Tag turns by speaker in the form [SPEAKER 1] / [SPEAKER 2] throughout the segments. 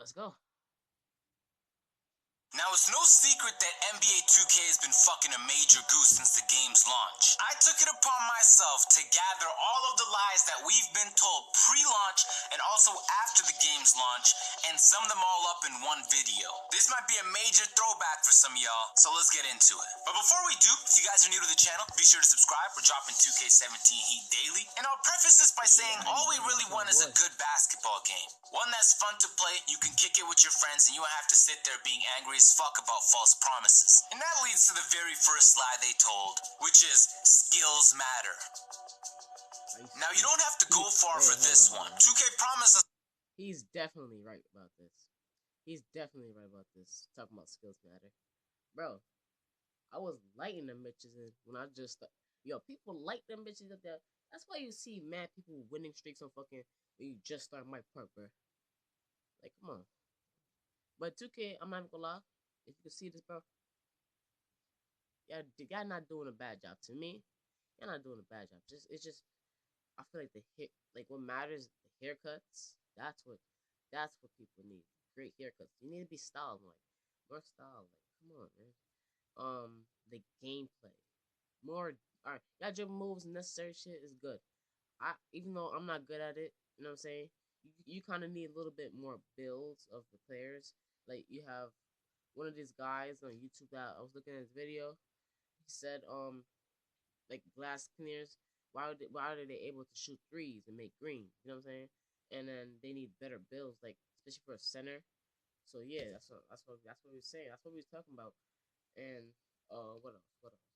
[SPEAKER 1] Let's go.
[SPEAKER 2] Now, it's no secret that NBA 2K has been fucking a major goose since the game's launch. I took it upon myself to gather all of the lies that we've been told pre-launch and also after the game's launch and sum them all up in one video. This might be a major throwback for some of y'all, so let's get into it. But before we do, if you guys are new to the channel, be sure to subscribe. We're dropping 2K17 Heat daily. And I'll preface this by saying all we really want is a good basketball game. One that's fun to play, you can kick it with your friends, and you won't have to sit there being angry as fuck about false promises. And that leads to the very first lie they told, which is skills matter. Now, you don't have to go far for this one. 2K promises.
[SPEAKER 1] He's definitely right about this. He's definitely right about this. Talking about skills matter. Bro, I was lighting them bitches when I just... Yo, people light them bitches up there. That's why you see mad people winning streaks on fucking... When you just start Mike Park, bro. Like, come on. But 2K, I'm not gonna lie. If you can see this, bro. Yeah, y'all not doing a bad job. To me, y'all not doing a bad job. It's just... I feel like what matters, the haircuts. That's what people need. Great haircuts. You need to be styled, like more style. Like, come on, man. The gameplay, more. All right, y'all dribble moves, necessary shit is good. Even though I'm not good at it, you know what I'm saying. You kind of need a little bit more builds of the players. Like you have one of these guys on YouTube that I was looking at his video. He said like glass cleaners. Why are they able to shoot threes and make green? You know what I'm saying? And then they need better builds, like especially for a center. So yeah, that's what we were saying. That's what we was talking about. And what else? What else? What else?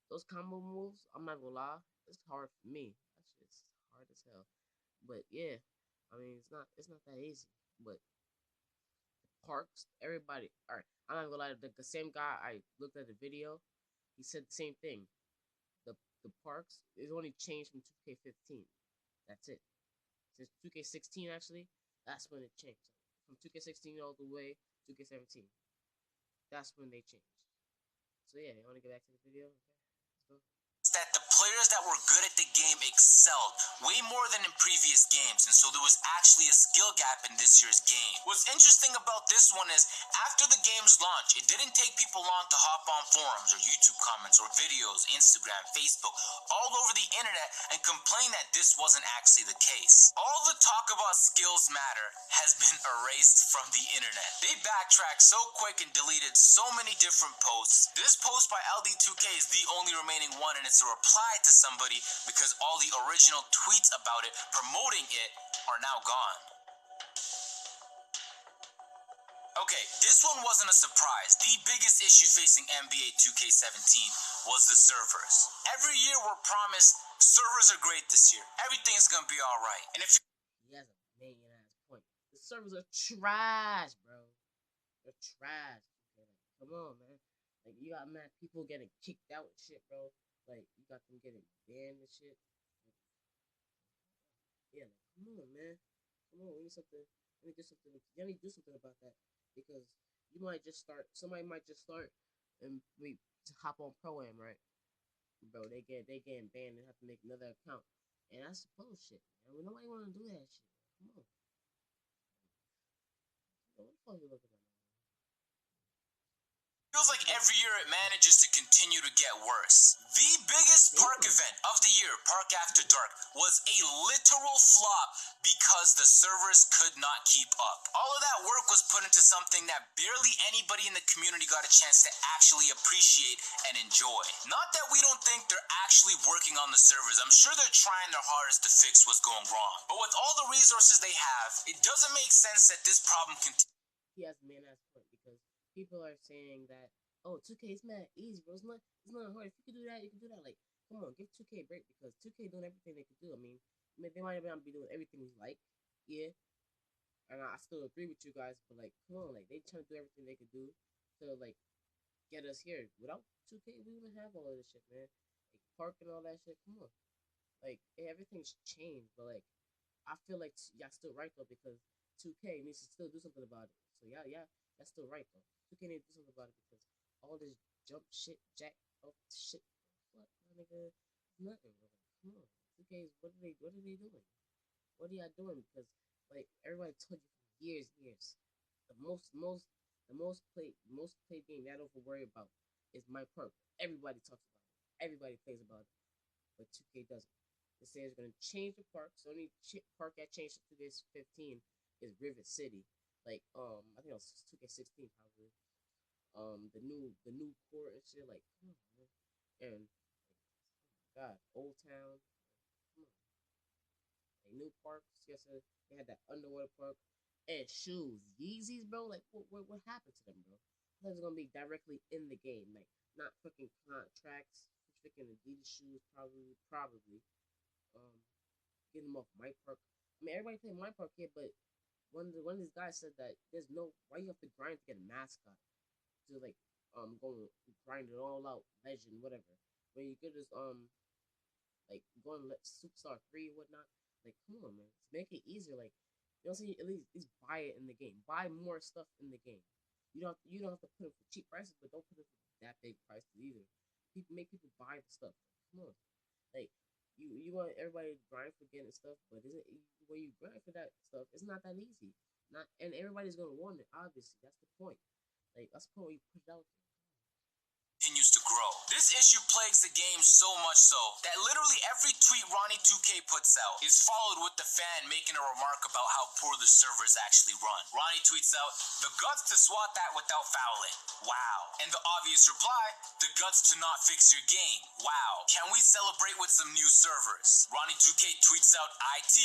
[SPEAKER 1] Those combo moves, I'm not gonna lie, it's hard for me. That shit's hard as hell. But yeah, I mean it's not that easy. But Parks, everybody. All right, I'm not gonna lie. The same guy I looked at the video, he said the same thing. The the Parks is only changed from 2K15. That's it. Since 2K16 actually, that's when it changed. From 2K16 all the way 2K17. That's when they changed. So yeah, you wanna get back to the video? Okay, let's go.
[SPEAKER 2] That the players that were good at the game excelled way more than in previous games, and so there was actually a skill gap in this year's game. What's interesting about this one is after the game's launch, it didn't take people long to hop on forums or YouTube comments or videos, Instagram, Facebook, all over the internet and complain that this wasn't actually the case. All the talk about skills matter has been erased from the internet. They backtracked so quick and deleted so many different posts. This post by LD2K is the only remaining one, and it's a reply to somebody because all the original tweets about it promoting it are now gone. Okay, this one wasn't a surprise. The biggest issue facing NBA 2K17 was the servers. Every year we're promised servers are great this year. Everything's gonna be alright. And if
[SPEAKER 1] he has a million ass point. The servers are trash, bro. They're trash. Okay, like, come on, man. Like you got mad people getting kicked out and shit, bro. Like you got them getting banned and shit. Yeah, like come on, man. Come on, we need something. We need to do something. You need to do something about that because you might just start. Somebody might just start and we hop on Pro Am, right? Bro, they getting banned and have to make another account, and that's bullshit. Man. Nobody want to do that shit. Come on. What the fuck you looking at?
[SPEAKER 2] Feels like every year it manages to continue to get worse. The biggest park event of the year, Park After Dark, was a literal flop because the servers could not keep up. All of that work was put into something that barely anybody in the community got a chance to actually appreciate and enjoy. Not that we don't think they're actually working on the servers. I'm sure they're trying their hardest to fix what's going wrong. But with all the resources they have, it doesn't make sense that this problem continues.
[SPEAKER 1] He has a man ass point because people are saying that, oh, 2K is mad easy, bro. It's not hard. If you can do that, you can do that. Like, come on, give 2K a break because 2K doing everything they can do. I mean, they might not be doing everything we like, yeah. And I still agree with you guys, but like, come on, like they trying to do everything they can do to like get us here. Without 2K, we wouldn't have all of this shit, man. Like park and all that shit. Come on, like everything's changed, but like I feel like y'all still right though because 2K needs to still do something about it. So yeah, that's still right though. 2K needs to do something about it because all this jump shit, jack up shit, what my nigga, nothing. Bro. Come on, 2K, what are they doing? What are y'all doing? Because like everybody told you for years. The most played game that I don't have to worry about is My Park. Everybody talks about it. Everybody plays about it, but 2K doesn't. They say it's gonna change the park. So only park that changed to this 15 is Rivet City. Like I think it was 2K16 probably. The new court and shit. Like come on, man. And God, Old Town. Come on. Like new parks. Yes, they had that underwater park and shoes, Yeezys, bro. Like what happened to them, bro? It's gonna be directly in the game, like not fucking contracts, freaking Adidas shoes, probably. Um, Getting them off My Park. I mean, everybody play My Park here, but one of these guys said that there's no why you have to grind to get a mascot to like go and grind it all out, legend, whatever. When you get this like going Superstar 3 and whatnot, like come on, man, just make it easier. Like you know, at least buy it in the game, buy more stuff in the game. You don't have to put it for cheap prices, but don't put it for that big prices either. Make people buy the stuff. Come on, like you want everybody to grind for getting stuff, but isn't when you grind for that stuff, it's not that easy. Not and everybody's gonna want it. Obviously, that's the point. Like that's the point when you put it out there.
[SPEAKER 2] Continues to grow. This issue plagues the game so much so that literally every tweet Ronnie2K puts out is followed with the fan making a remark about how poor the servers actually run. Ronnie tweets out, "The guts to swat that without fouling. Wow." And the obvious reply, "The guts to not fix your game. Wow. Can we celebrate with some new servers?" Ronnie2K tweets out, "IT.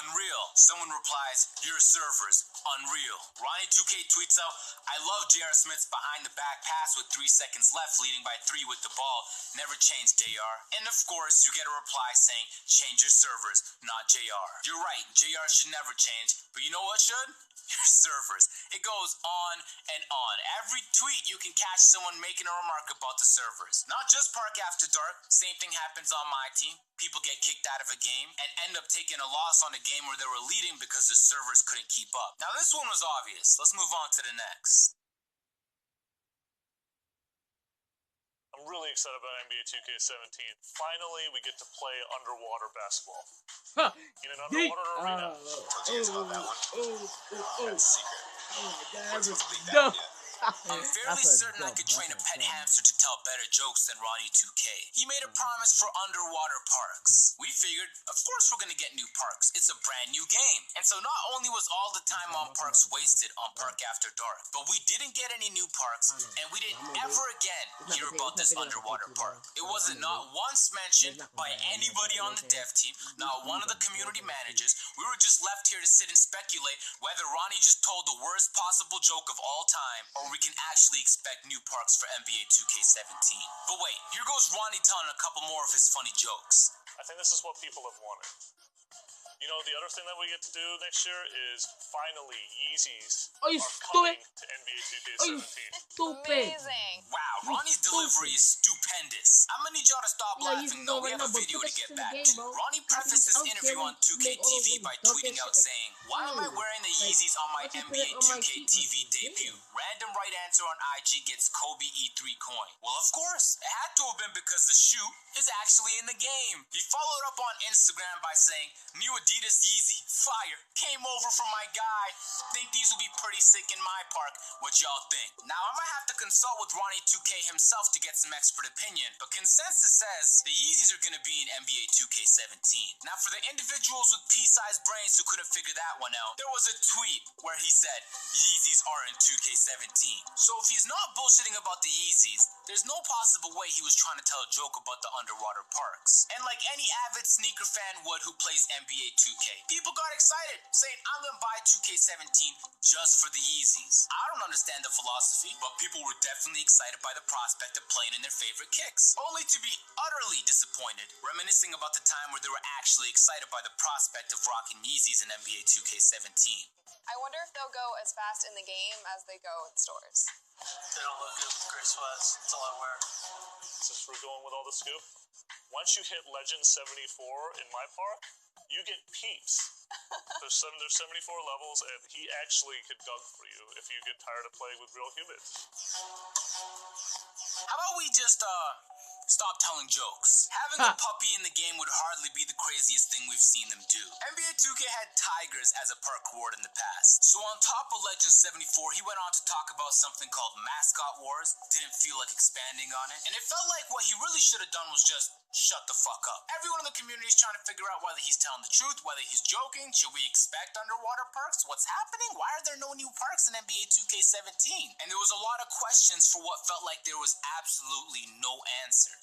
[SPEAKER 2] Unreal." Someone replies, "Your servers. Unreal." Ronnie2K tweets out, "I love J.R. Smith's behind the back pass with 3 seconds left, leading by 3 with the ball. Never change, JR." And of course, you get a reply saying, "Change your servers, not JR." You're right, JR should never change, but you know what should? Your servers. It goes on and on. Every tweet you can catch someone making a remark about the servers. Not just Park After Dark. Same thing happens on my team. People get kicked out of a game and end up taking a loss on a game where they were leading because the servers couldn't keep up. Now this one was obvious. Let's move on to the next.
[SPEAKER 3] I'm really excited about NBA 2K17. Finally, we get to play underwater basketball. In an underwater arena.
[SPEAKER 2] That's secret.
[SPEAKER 1] That's
[SPEAKER 2] dope. I'm fairly certain I could train a pet hamster to tell better jokes than Ronnie2K. He made a promise for underwater parks. We figured, of course we're gonna get new parks. It's a brand new game. And so not only was all the time on parks wasted on Park After Dark, but we didn't get any new parks, and we didn't ever again hear about this underwater park. It wasn't not once mentioned by anybody on the dev team, not one of the community managers. We were just left here to sit and speculate whether Ronnie just told the worst possible joke of all time, or we can actually expect new parks for NBA 2K17. But wait, here goes Ronnie telling a couple more of his funny jokes.
[SPEAKER 3] I think this is what people have wanted. You know, the other thing that we get to do next year is finally Yeezys
[SPEAKER 1] are
[SPEAKER 3] coming to NBA 2K17.
[SPEAKER 4] Amazing.
[SPEAKER 2] Wow, Ronnie's delivery is stupendous. I'm gonna need y'all to stop laughing though. We have a video to get back to. Ronnie prefaced this interview on 2K TV by tweeting out saying, "Why am I wearing the Yeezys on my NBA 2K TV debut? Random right answer on IG gets Kobe E3 coin." Well, of course, it had to have been because the shoe is actually in the game. He followed up on Instagram by saying, "New Adidas Yeezy, fire, came over from my guy. Think these will be pretty sick in my park. What y'all think?" Now, I might have to consult with Ronnie2K himself to get some expert opinion, but consensus says the Yeezys are going to be in NBA 2K17. Now, for the individuals with pea-sized brains who couldn't figure that one out, there was a tweet where he said, "Yeezys are in 2K17. So if he's not bullshitting about the Yeezys, there's no possible way he was trying to tell a joke about the underwater parks. And like any avid sneaker fan would who plays NBA 2K, people got excited, saying, "I'm gonna buy 2K17 just for the Yeezys." I don't understand the philosophy, but people were definitely excited by the prospect of playing in their favorite kicks, only to be utterly disappointed, reminiscing about the time where they were actually excited by the prospect of rocking Yeezys in NBA 2K17.
[SPEAKER 4] I wonder if they'll go as fast in the game as they go in stores.
[SPEAKER 5] They don't look good with gray sweats. That's all I wear.
[SPEAKER 3] Since we're going with all the scoop, once you hit Legend 74 in my park, you get Peeps. There's 74 levels, and he actually could gug for you if you get tired of playing with real humans.
[SPEAKER 2] How about we just, Stop telling jokes. Having a puppy in the game would hardly be the craziest thing we've seen them do. NBA 2K had tigers as a perk reward in the past. So on top of Legend 74, he went on to talk about something called Mascot Wars. Didn't feel like expanding on it. And it felt like what he really should have done was just shut the fuck up. Everyone in the community is trying to figure out whether he's telling the truth, whether he's joking. Should we expect underwater perks? What's happening? Why are there no new perks in NBA 2K17? And there was a lot of questions for what felt like there was absolutely no answers.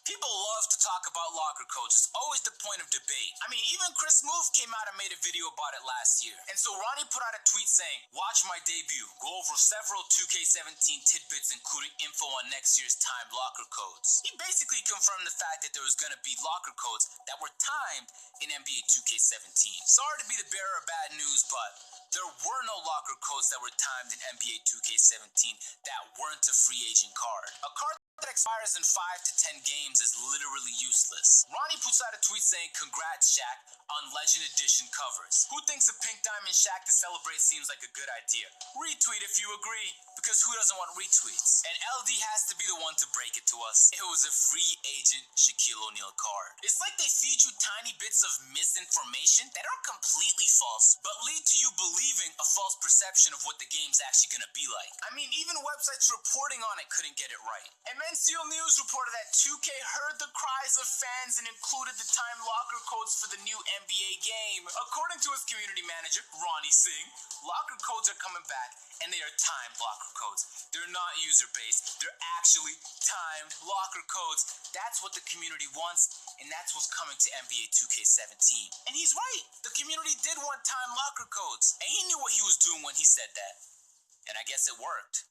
[SPEAKER 2] People love to talk about locker codes. It's always the point of debate. I mean, even Chris Move came out and made a video about it last year. And so Ronnie put out a tweet saying, "Watch my debut. Go over several 2K17 tidbits, including info on next year's timed locker codes." He basically confirmed the fact that there was going to be locker codes that were timed in NBA 2K17. Sorry to be the bearer of bad news, but there were no locker codes that were timed in NBA 2K17 that weren't a free agent card. A card that expires in 5 to 10 games is literally useless. Ronnie puts out a tweet saying, "Congrats, Shaq, on Legend Edition covers. Who thinks a pink diamond Shaq to celebrate seems like a good idea? Retweet if you agree, because who doesn't want retweets?" And LD has to be the one to break it to us. It was a free agent Shaquille O'Neal card. It's like they feed you tiny bits of misinformation that are completely false, but lead to you believing a false perception of what the game's actually gonna be like. I mean, even websites reporting on it couldn't get it right. MNCO News reported that 2K heard the cries of fans and included the time locker codes for the new NBA game. According to his community manager, Ronnie Singh, locker codes are coming back, and they are timed locker codes. They're not user-based. They're actually timed locker codes. That's what the community wants, and that's what's coming to NBA 2K17. And he's right. The community did want timed locker codes, and he knew what he was doing when he said that. And I guess it worked.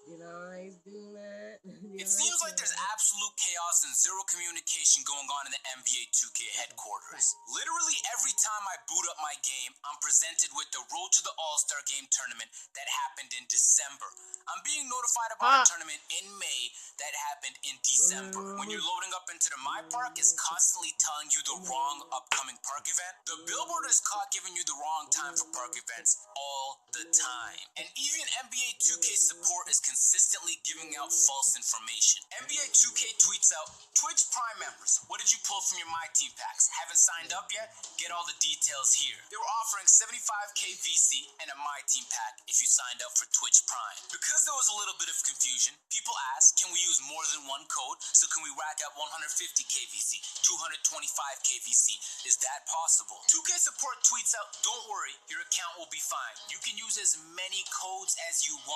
[SPEAKER 1] You know, he's doing that.
[SPEAKER 2] It seems like there's absolute chaos and zero communication going on in the NBA 2K headquarters. Literally every time I boot up my game, I'm presented with the Road to the All-Star Game tournament that happened in December. I'm being notified about a tournament in May that happened in December. When you're loading up into the My Park, it's constantly telling you the wrong upcoming park event. The billboard is caught giving you the wrong time for park events all the time. And even NBA 2K support is consistently giving out false information. NBA 2K tweets out, "Twitch Prime members, what did you pull from your My Team packs? Haven't signed up yet? Get all the details here." They were offering 75k VC and a My Team pack if you signed up for Twitch Prime. Because there was a little bit of confusion, people asked, can we use more than one code? So can we rack up 150k VC, 225k VC? Is that possible? 2K support tweets out, "Don't worry, your account will be fine. You can use as many codes as you want."